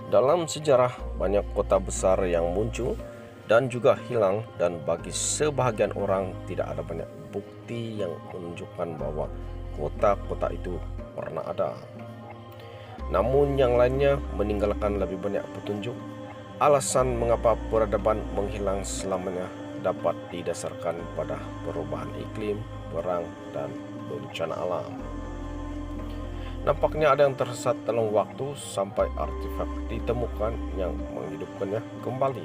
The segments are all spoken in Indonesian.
Dalam sejarah, banyak kota besar yang muncul dan juga hilang, dan bagi sebahagian orang tidak ada banyak bukti yang menunjukkan bahwa kota-kota itu pernah ada. Namun yang lainnya meninggalkan lebih banyak petunjuk. Alasan mengapa peradaban menghilang selamanya dapat didasarkan pada perubahan iklim, perang, dan bencana alam. Nampaknya ada yang tersesat dalam waktu sampai artefak ditemukan yang menghidupkannya kembali.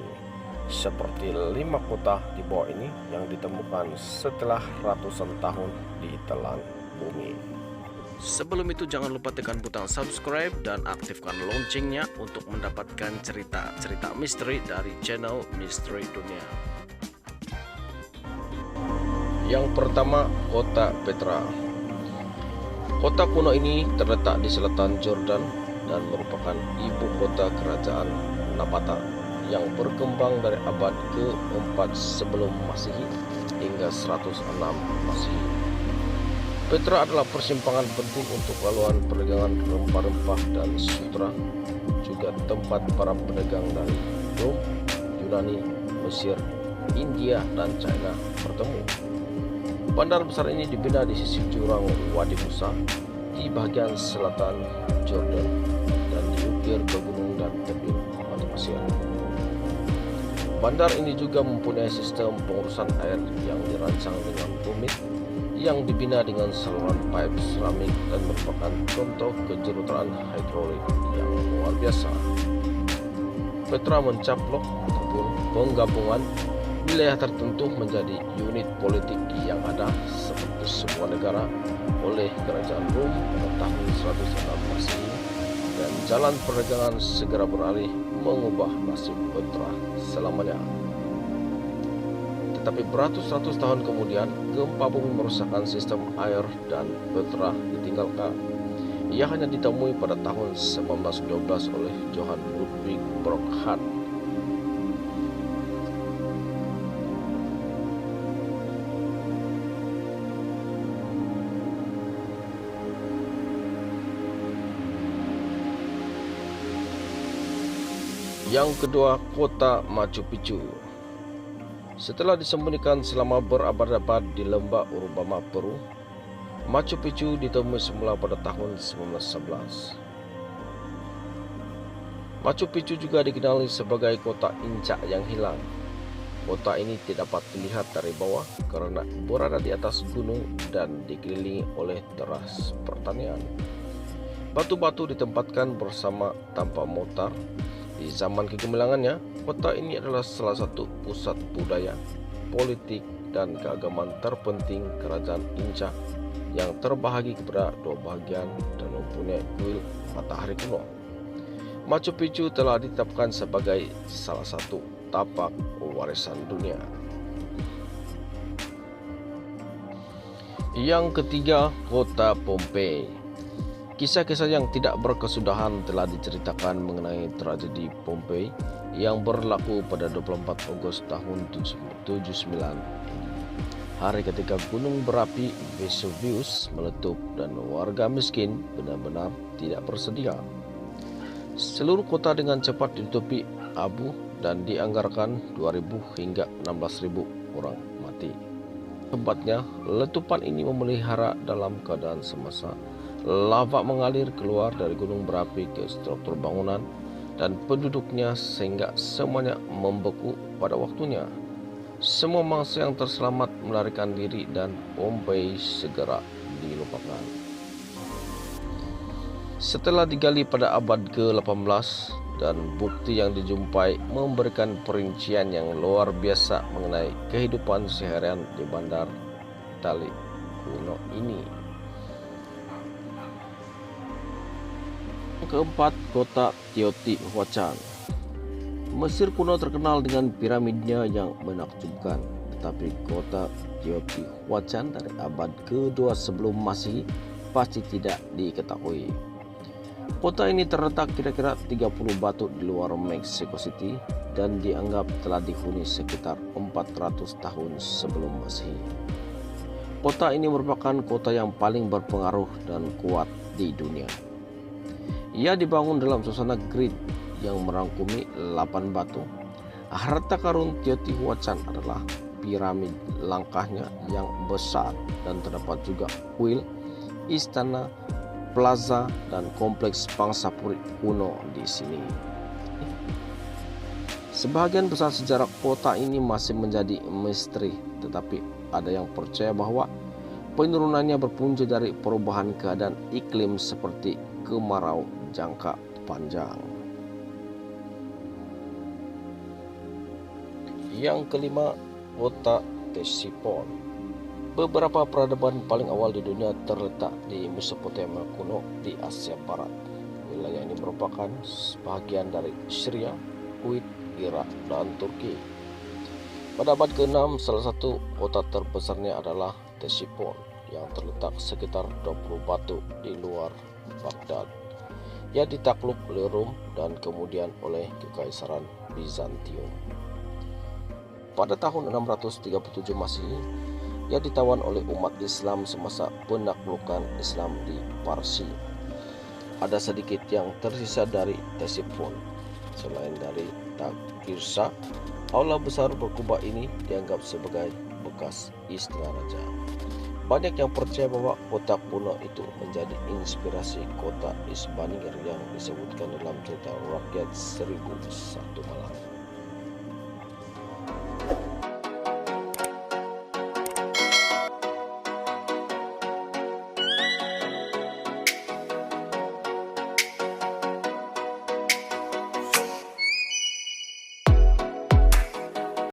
Seperti 5 kota di bawah ini yang ditemukan setelah ratusan tahun di telan bumi. Sebelum itu jangan lupa tekan butang subscribe dan aktifkan loncengnya untuk mendapatkan cerita-cerita misteri dari channel Misteri Dunia. Yang pertama, Kota Petra. Kota kuno ini terletak di selatan Jordan dan merupakan ibu kota kerajaan Napata yang berkembang dari abad ke-4 sebelum Masehi hingga 106 Masehi. Petra adalah persimpangan penting untuk laluan perdagangan rempah-rempah dan sutra, juga tempat para pedagang dari Rom, Yunani, Mesir, India, dan China bertemu. Bandar besar ini dibina di sisi jurang Wadi Musa di bagian selatan Jordan dan diukir ke gunung dan tebing pasir. Bandar ini juga mempunyai sistem pengurusan air yang dirancang dengan rumit, yang dibina dengan saluran pipe seramik dan merupakan contoh kejuruteraan hidrolik yang luar biasa. Petra mencaplok ataupun penggabungan wilayah tertentu menjadi unit politik yang ada seperti sebuah negara oleh kerajaan Rom pada tahun 106 Masehi, dan jalan perdagangan segera beralih mengubah nasib Petra selamanya. Tetapi beratus-ratus tahun kemudian, gempa bumi merusakkan sistem air dan Petra ditinggalkan. Ia hanya ditemui pada tahun 1912 oleh Johann Ludwig Burckhardt. Yang kedua, Kota Machu Picchu. Setelah disembunyikan selama berabad-abad di lembah Urubamba, Peru, Machu Picchu ditemui semula pada tahun 1911. Machu Picchu juga dikenali sebagai kota Inca yang hilang. Kota ini tidak dapat dilihat dari bawah karena berada di atas gunung dan dikelilingi oleh teras pertanian. Batu-batu ditempatkan bersama tanpa mortar. Di zaman kegemilangannya, kota ini adalah salah satu pusat budaya, politik, dan keagamaan terpenting kerajaan Inca yang terbahagi kepada dua bagian dan mempunyai kuil matahari kuno. Machu Picchu telah ditetapkan sebagai salah satu tapak warisan dunia. Yang ketiga, Kota Pompei. Kisah-kisah yang tidak berkesudahan telah diceritakan mengenai tragedi Pompei yang berlaku pada 24 Agustus tahun 79, hari ketika gunung berapi Vesuvius meletup dan warga miskin benar-benar tidak bersedia. Seluruh kota dengan cepat ditutupi abu dan dianggarkan 2.000 hingga 16.000 orang mati. Tempatnya, letupan ini memelihara dalam keadaan semasa. Lava mengalir keluar dari gunung berapi ke struktur bangunan dan penduduknya sehingga semuanya membeku pada waktunya. Semua mangsa yang terselamat melarikan diri dan Pompei segera dilupakan. Setelah digali pada abad ke-18 dan bukti yang dijumpai memberikan perincian yang luar biasa mengenai kehidupan seharian di bandar Itali kuno ini. Keempat, Kota Teotihuacan. Mesir kuno terkenal dengan piramidnya yang menakjubkan, tetapi kota Teotihuacan dari abad ke-2 sebelum Masehi pasti tidak diketahui. Kota ini terletak kira-kira 30 batu di luar Mexico City dan dianggap telah dihuni sekitar 400 tahun sebelum Masehi. Kota ini merupakan kota yang paling berpengaruh dan kuat di dunia. Ia dibangun dalam suasana grid yang merangkumi 8 batu. Harta karun Teotihuacan adalah piramid langkahnya yang besar, dan terdapat juga kuil, istana, plaza, dan kompleks bangsa Puri kuno di sini. Sebagian besar sejarah kota ini masih menjadi misteri, tetapi ada yang percaya bahwa penurunannya berpunca dari perubahan keadaan iklim seperti kemarau jangka panjang. Yang kelima, kota Ctesiphon. Beberapa peradaban paling awal di dunia terletak di Mesopotamia kuno di Asia Barat. Wilayah ini merupakan sebagian dari Syria, Kuwait, Irak, dan Turki. Pada abad ke-6, salah satu kota terbesarnya adalah Ctesiphon yang terletak sekitar 20 batu di luar Baghdad. Ia ditakluk oleh Rom dan kemudian oleh Kekaisaran Bizantium. Pada tahun 637 Masehi, ia ditawan oleh umat Islam semasa penaklukan Islam di Parsi. Ada sedikit yang tersisa dari Ctesiphon. Selain dari Takirsa, aula besar berkubah ini dianggap sebagai bekas istana raja. Banyak yang percaya bahwa kota kuno itu menjadi inspirasi kota Isbanir yang disebutkan dalam cerita rakyat 1001 malam.